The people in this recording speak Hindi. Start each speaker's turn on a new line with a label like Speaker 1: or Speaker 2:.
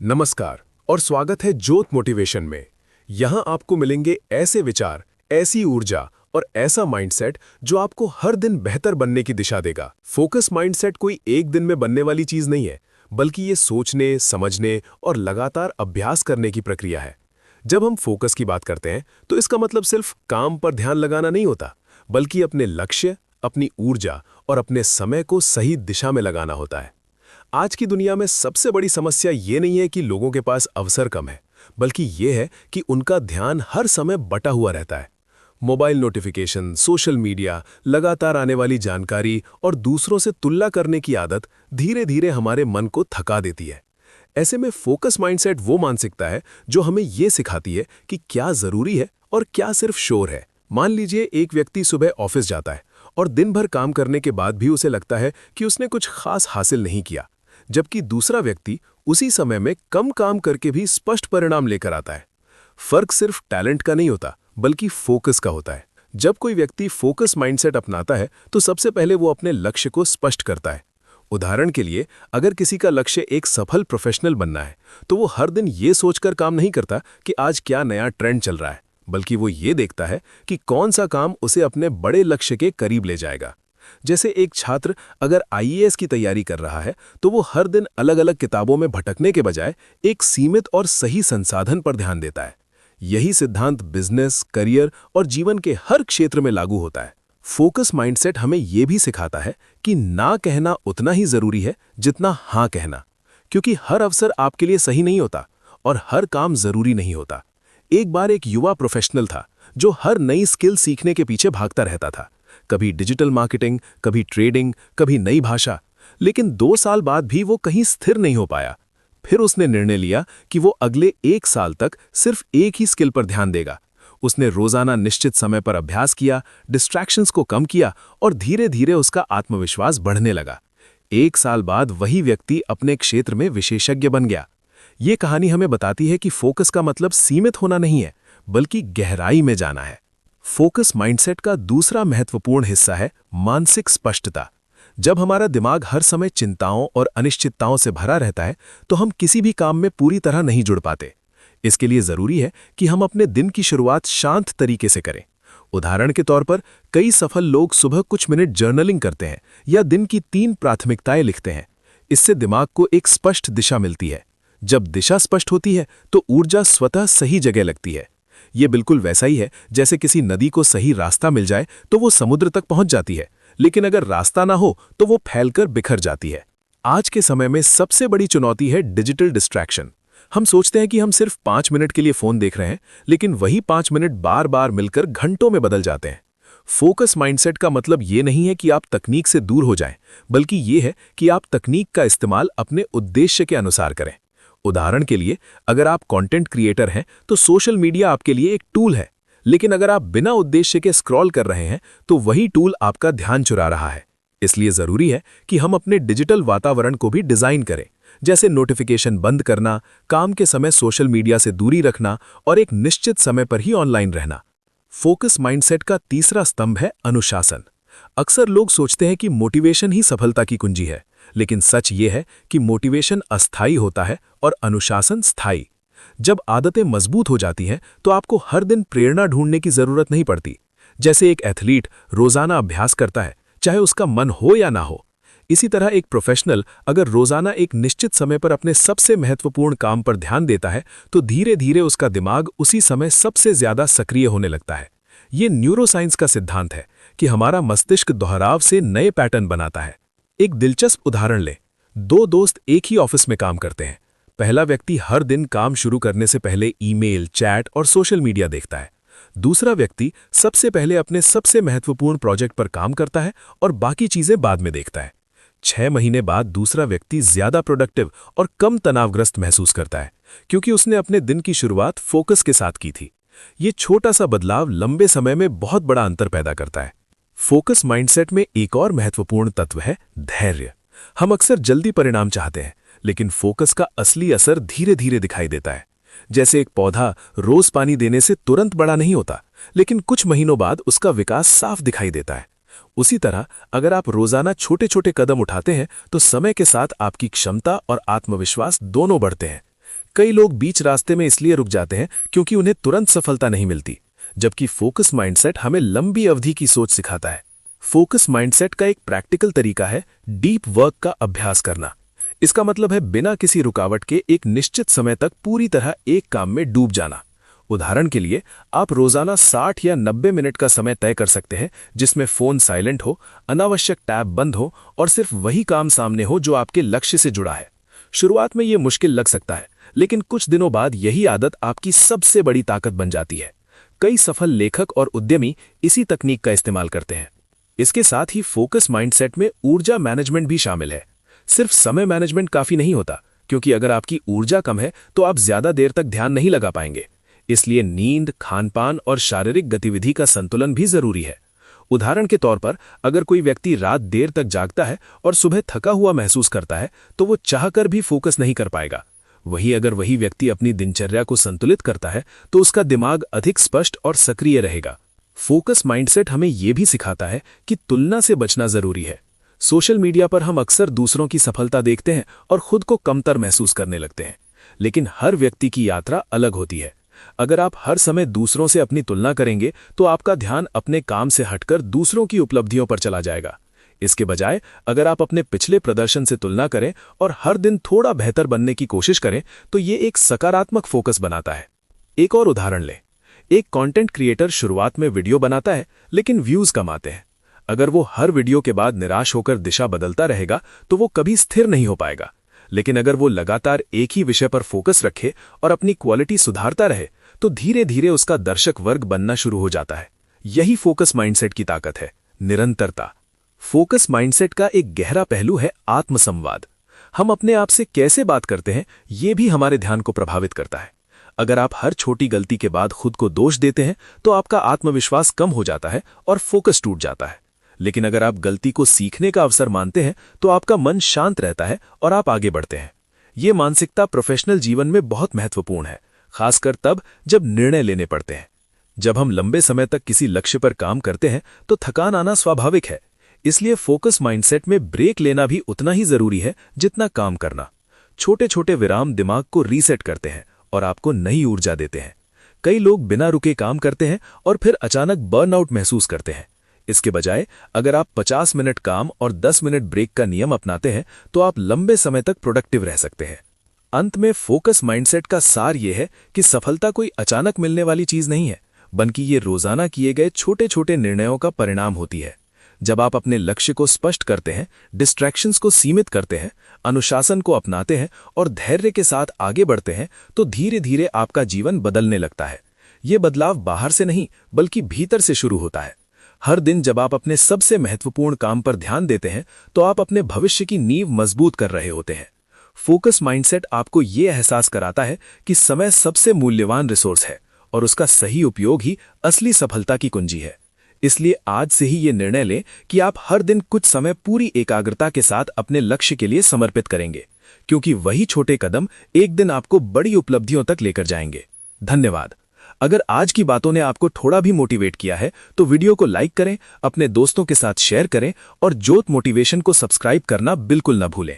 Speaker 1: नमस्कार और स्वागत है ज्योत मोटिवेशन में। यहाँ आपको मिलेंगे ऐसे विचार, ऐसी ऊर्जा और ऐसा माइंडसेट जो आपको हर दिन बेहतर बनने की दिशा देगा। फोकस माइंडसेट कोई एक दिन में बनने वाली चीज नहीं है, बल्कि ये सोचने, समझने और लगातार अभ्यास करने की प्रक्रिया है। जब हम फोकस की बात करते हैं तो इसका मतलब सिर्फ काम पर ध्यान लगाना नहीं होता, बल्कि अपने लक्ष्य, अपनी ऊर्जा और अपने समय को सही दिशा में लगाना होता है। आज की दुनिया में सबसे बड़ी समस्या ये नहीं है कि लोगों के पास अवसर कम है, बल्कि ये है कि उनका ध्यान हर समय बटा हुआ रहता है। मोबाइल नोटिफिकेशन, सोशल मीडिया, लगातार आने वाली जानकारी और दूसरों से तुलना करने की आदत धीरे धीरे हमारे मन को थका देती है। ऐसे में फोकस माइंडसेट वो मानसिकता है जो हमें ये सिखाती है कि क्या जरूरी है और क्या सिर्फ शोर है। मान लीजिए एक व्यक्ति सुबह ऑफिस जाता है और दिन भर काम करने के बाद भी उसे लगता है कि उसने कुछ खास हासिल नहीं किया, जबकि दूसरा व्यक्ति उसी समय में कम काम करके भी स्पष्ट परिणाम लेकर आता है। फर्क सिर्फ टैलेंट का नहीं होता, बल्कि फोकस का होता है। जब कोई व्यक्ति फोकस माइंडसेट अपनाता है तो सबसे पहले वो अपने लक्ष्य को स्पष्ट करता है। उदाहरण के लिए, अगर किसी का लक्ष्य एक सफल प्रोफेशनल बनना है तो वो हर दिन ये सोचकर काम नहीं करता कि आज क्या नया ट्रेंड चल रहा है, बल्कि वो ये देखता है कि कौन सा काम उसे अपने बड़े लक्ष्य के करीब ले जाएगा। जैसे एक छात्र अगर आईएएस की तैयारी कर रहा है तो वो हर दिन अलग अलग किताबों में भटकने के बजाय एक सीमित और सही संसाधन पर ध्यान देता है। यही सिद्धांत बिजनेस, करियर और जीवन के हर क्षेत्र में लागू होता है। फोकस माइंडसेट हमें यह भी सिखाता है कि ना कहना उतना ही जरूरी है जितना हाँ कहना, क्योंकि हर अवसर आपके लिए सही नहीं होता और हर काम जरूरी नहीं होता। एक बार एक युवा प्रोफेशनल था जो हर नई स्किल सीखने के पीछे भागता रहता था, कभी डिजिटल मार्केटिंग, कभी ट्रेडिंग, कभी नई भाषा। लेकिन 2 साल बाद भी वो कहीं स्थिर नहीं हो पाया। फिर उसने निर्णय लिया कि वो अगले 1 साल तक सिर्फ एक ही स्किल पर ध्यान देगा। उसने रोजाना निश्चित समय पर अभ्यास किया, डिस्ट्रैक्शंस को कम किया और धीरे धीरे उसका आत्मविश्वास बढ़ने लगा। 1 साल बाद वही व्यक्ति अपने क्षेत्र में विशेषज्ञ बन गया। ये कहानी हमें बताती है कि फोकस का मतलब सीमित होना नहीं है, बल्कि गहराई में जाना है। फोकस माइंडसेट का दूसरा महत्वपूर्ण हिस्सा है मानसिक स्पष्टता। जब हमारा दिमाग हर समय चिंताओं और अनिश्चितताओं से भरा रहता है तो हम किसी भी काम में पूरी तरह नहीं जुड़ पाते। इसके लिए जरूरी है कि हम अपने दिन की शुरुआत शांत तरीके से करें। उदाहरण के तौर पर, कई सफल लोग सुबह कुछ मिनट जर्नलिंग करते हैं या दिन की 3 प्राथमिकताएं लिखते हैं। इससे दिमाग को एक स्पष्ट दिशा मिलती है। जब दिशा स्पष्ट होती है तो ऊर्जा स्वतः सही जगह लगती है। ये बिल्कुल वैसा ही है जैसे किसी नदी को सही रास्ता मिल जाए तो वो समुद्र तक पहुंच जाती है, लेकिन अगर रास्ता ना हो तो वो फैलकर बिखर जाती है। आज के समय में सबसे बड़ी चुनौती है डिजिटल डिस्ट्रैक्शन। हम सोचते हैं कि हम सिर्फ 5 मिनट के लिए फोन देख रहे हैं, लेकिन वही 5 मिनट बार बार मिलकर घंटों में बदल जाते हैं। फोकस माइंडसेट का मतलब ये नहीं है कि आप तकनीक से दूर हो जाएं, बल्कि ये है कि आप तकनीक का इस्तेमाल अपने उद्देश्य के अनुसार करें। उदाहरण के लिए, अगर आप कंटेंट क्रिएटर हैं तो सोशल मीडिया आपके लिए एक टूल है, लेकिन अगर आप बिना उद्देश्य के स्क्रॉल कर रहे हैं तो वही टूल आपका ध्यान चुरा रहा है। इसलिए जरूरी है कि हम अपने डिजिटल वातावरण को भी डिजाइन करें, जैसे नोटिफिकेशन बंद करना, काम के समय सोशल मीडिया से दूरी रखना और एक निश्चित समय पर ही ऑनलाइन रहना। फोकस माइंडसेट का तीसरा स्तंभ है अनुशासन। अक्सर लोग सोचते हैं कि मोटिवेशन ही सफलता की कुंजी है, लेकिन सच ये है कि मोटिवेशन अस्थायी होता है और अनुशासन स्थायी। जब आदतें मजबूत हो जाती हैं तो आपको हर दिन प्रेरणा ढूंढने की जरूरत नहीं पड़ती। जैसे एक एथलीट रोजाना अभ्यास करता है, चाहे उसका मन हो या ना हो। इसी तरह एक प्रोफेशनल अगर रोजाना एक निश्चित समय पर अपने सबसे महत्वपूर्ण काम पर ध्यान देता है तो धीरे धीरे उसका दिमाग उसी समय सबसे ज्यादा सक्रिय होने लगता है। ये न्यूरोसाइंस का सिद्धांत है कि हमारा मस्तिष्क दोहराव से नए पैटर्न बनाता है। एक दिलचस्प उदाहरण लें। 2 दोस्त एक ही ऑफिस में काम करते हैं। पहला व्यक्ति हर दिन काम शुरू करने से पहले ईमेल, चैट और सोशल मीडिया देखता है। दूसरा व्यक्ति सबसे पहले अपने सबसे महत्वपूर्ण प्रोजेक्ट पर काम करता है और बाकी चीजें बाद में देखता है। 6 महीने बाद दूसरा व्यक्ति ज्यादा प्रोडक्टिव और कम तनावग्रस्त महसूस करता है, क्योंकि उसने अपने दिन की शुरुआत फोकस के साथ की थी। ये छोटा सा बदलाव लंबे समय में बहुत बड़ा अंतर पैदा करता है। फोकस माइंडसेट में एक और महत्वपूर्ण तत्व है धैर्य। हम अक्सर जल्दी परिणाम चाहते हैं, लेकिन फोकस का असली असर धीरे धीरे दिखाई देता है। जैसे एक पौधा रोज पानी देने से तुरंत बड़ा नहीं होता, लेकिन कुछ महीनों बाद उसका विकास साफ दिखाई देता है। उसी तरह अगर आप रोजाना छोटे छोटे कदम उठाते हैं तो समय के साथ आपकी क्षमता और आत्मविश्वास दोनों बढ़ते हैं। कई लोग बीच रास्ते में इसलिए रुक जाते हैं क्योंकि उन्हें तुरंत सफलता नहीं मिलती, जबकि फोकस माइंडसेट हमें लंबी अवधि की सोच सिखाता है। फोकस माइंडसेट का एक प्रैक्टिकल तरीका है डीप वर्क का अभ्यास करना। इसका मतलब है बिना किसी रुकावट के एक निश्चित समय तक पूरी तरह एक काम में डूब जाना। उदाहरण के लिए, आप रोजाना 60 या 90 मिनट का समय तय कर सकते हैं जिसमें फोन साइलेंट हो, अनावश्यक टैब बंद हो और सिर्फ वही काम सामने हो जो आपके लक्ष्य से जुड़ा है। शुरुआत में यह मुश्किल लग सकता है, लेकिन कुछ दिनों बाद यही आदत आपकी सबसे बड़ी ताकत बन जाती है। कई सफल लेखक और उद्यमी इसी तकनीक का इस्तेमाल करते हैं। इसके साथ ही फोकस माइंडसेट में ऊर्जा मैनेजमेंट भी शामिल है। सिर्फ समय मैनेजमेंट काफी नहीं होता, क्योंकि अगर आपकी ऊर्जा कम है तो आप ज्यादा देर तक ध्यान नहीं लगा पाएंगे। इसलिए नींद, खानपान और शारीरिक गतिविधि का संतुलन भी जरूरी है। उदाहरण के तौर पर, अगर कोई व्यक्ति रात देर तक जागता है और सुबह थका हुआ महसूस करता है तो वो चाहकर भी फोकस नहीं कर पाएगा। वहीं अगर वही व्यक्ति अपनी दिनचर्या को संतुलित करता है तो उसका दिमाग अधिक स्पष्ट और सक्रिय रहेगा। फोकस माइंडसेट हमें यह भी सिखाता है कि तुलना से बचना जरूरी है। सोशल मीडिया पर हम अक्सर दूसरों की सफलता देखते हैं और खुद को कमतर महसूस करने लगते हैं, लेकिन हर व्यक्ति की यात्रा अलग होती है। अगर आप हर समय दूसरों से अपनी तुलना करेंगे तो आपका ध्यान अपने काम से हटकर दूसरों की उपलब्धियों पर चला जाएगा। इसके बजाय अगर आप अपने पिछले प्रदर्शन से तुलना करें और हर दिन थोड़ा बेहतर बनने की कोशिश करें तो ये एक सकारात्मक फोकस बनाता है। एक और उदाहरण लें। एक कंटेंट क्रिएटर शुरुआत में वीडियो बनाता है, लेकिन व्यूज कम आते हैं। अगर वो हर वीडियो के बाद निराश होकर दिशा बदलता रहेगा तो वो कभी स्थिर नहीं हो पाएगा। लेकिन अगर वो लगातार एक ही विषय पर फोकस रखे और अपनी क्वालिटी सुधारता रहे तो धीरे धीरे उसका दर्शक वर्ग बनना शुरू हो जाता है। यही फोकस माइंडसेट की ताकत है, निरंतरता। फोकस माइंडसेट का एक गहरा पहलू है आत्मसंवाद। हम अपने आप से कैसे बात करते हैं, ये भी हमारे ध्यान को प्रभावित करता है। अगर आप हर छोटी गलती के बाद खुद को दोष देते हैं तो आपका आत्मविश्वास कम हो जाता है और फोकस टूट जाता है। लेकिन अगर आप गलती को सीखने का अवसर मानते हैं तो आपका मन शांत रहता है और आप आगे बढ़ते हैं। ये मानसिकता प्रोफेशनल जीवन में बहुत महत्वपूर्ण है, खासकर तब जब निर्णय लेने पड़ते हैं। जब हम लंबे समय तक किसी लक्ष्य पर काम करते हैं तो थकान आना स्वाभाविक है। इसलिए फोकस माइंडसेट में ब्रेक लेना भी उतना ही जरूरी है जितना काम करना। छोटे छोटे विराम दिमाग को रीसेट करते हैं और आपको नई ऊर्जा देते हैं। कई लोग बिना रुके काम करते हैं और फिर अचानक बर्नआउट महसूस करते हैं। इसके बजाय अगर आप 50 मिनट काम और 10 मिनट ब्रेक का नियम अपनाते हैं तो आप लंबे समय तक प्रोडक्टिव रह सकते हैं। अंत में फोकस माइंडसेट का सार यह है कि सफलता कोई अचानक मिलने वाली चीज नहीं है, बल्कि ये रोजाना किए गए छोटे छोटे निर्णयों का परिणाम होती है। जब आप अपने लक्ष्य को स्पष्ट करते हैं, डिस्ट्रैक्शंस को सीमित करते हैं, अनुशासन को अपनाते हैं और धैर्य के साथ आगे बढ़ते हैं तो धीरे धीरे आपका जीवन बदलने लगता है। ये बदलाव बाहर से नहीं बल्कि भीतर से शुरू होता है। हर दिन जब आप अपने सबसे महत्वपूर्ण काम पर ध्यान देते हैं तो आप अपने भविष्य की नींव मजबूत कर रहे होते हैं। फोकस माइंडसेट आपको ये एहसास कराता है कि समय सबसे मूल्यवान रिसोर्स है और उसका सही उपयोग ही असली सफलता की कुंजी है। इसलिए आज से ही ये निर्णय लें कि आप हर दिन कुछ समय पूरी एकाग्रता के साथ अपने लक्ष्य के लिए समर्पित करेंगे, क्योंकि वही छोटे कदम एक दिन आपको बड़ी उपलब्धियों तक लेकर जाएंगे। धन्यवाद। अगर आज की बातों ने आपको थोड़ा भी मोटिवेट किया है तो वीडियो को लाइक करें, अपने दोस्तों के साथ शेयर करें और जोत मोटिवेशन को सब्सक्राइब करना बिल्कुल न भूलें।